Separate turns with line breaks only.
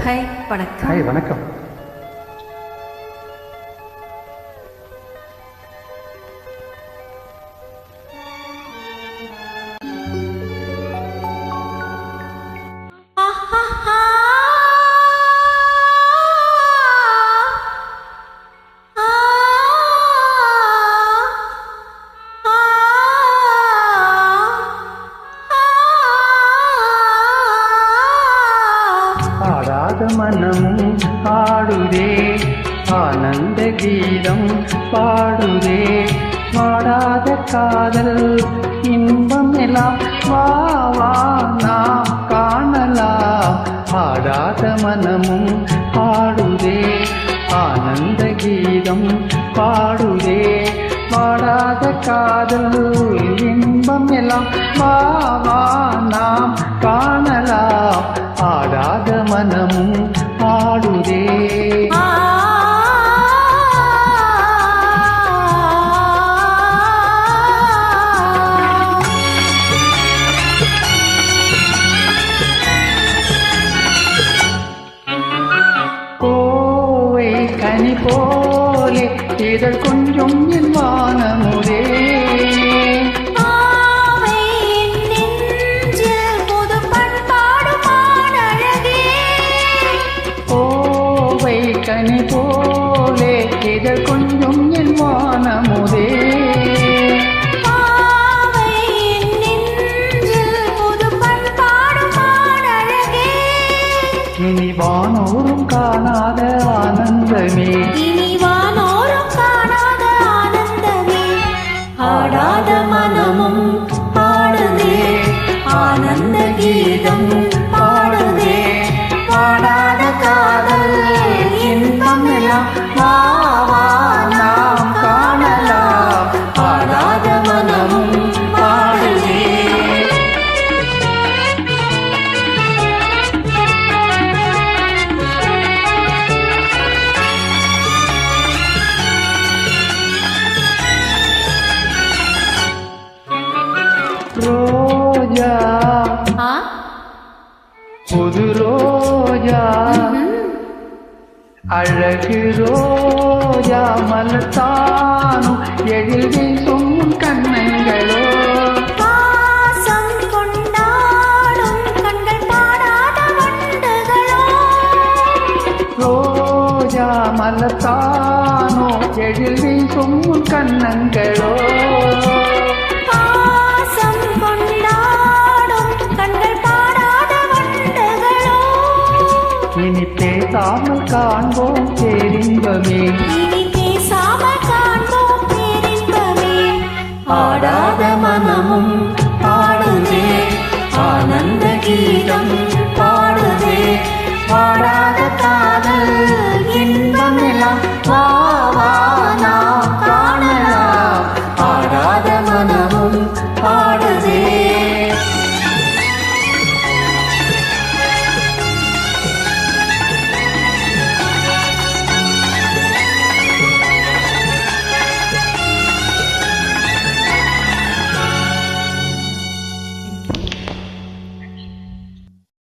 Hi வணக்கம்.
Hi வணக்கம். ஆடாத மனமும் ஆடுதே, ஆனந்த கீதம் பாடுதே, வாடாத காதல் இன்பம் எல்லாம் வா வா நாம் காணலாம். ஆடாத மனமும் ஆடுதே, ஆனந்த கீதம் பாடுதே, வாடாத காதல் இன்பம் எல்லாம் வா வா நாம் காணலாம். ஆடாத மனமும் ஆடுதே. கோவை கனி போலே இதழ் கொஞ்சம் என் வானமுதே, கனி போலே இதழ் கொஞ்சம் என் வானமுதே, இனி வானோரும் காணாத ஆனந்தமே,
இனி வானோரும் காணாத ஆனந்தமே. ஆடாத மனமும் பாடுதே, ஆனந்த கீதம் பாடுதே, பாடாத காதல் இன்பம் எல்லாம் வா வா நாம் காணலாம். ஆடாத மனமும் பாடுதே. ரோஜா புது ரோஜா, அழகு ரோஜா மலர்த்தானும் எழில் வீசும் கண்ணங்களோ, பாசம் கொண்டாடும் கண்கள் பாடாத வண்டுகளோ,
ரோஜா மலர்த்தானோ எழில் வீசும் கண்ணங்களோ,
பாசம் கொண்டாடும் கண்கள் பாடாத வண்டுகளோ.
இனி பேசாமல் காண்போம் பேரின்பமே,
இனி பேசாமல் காண்போம் பேரின்பமே.
ஆடாத மனமும் பாடுதே, ஆனந்த கீதம் பாடுதே, வாடாத காதல் இன்பம் எல்லாம் வா வா நாம்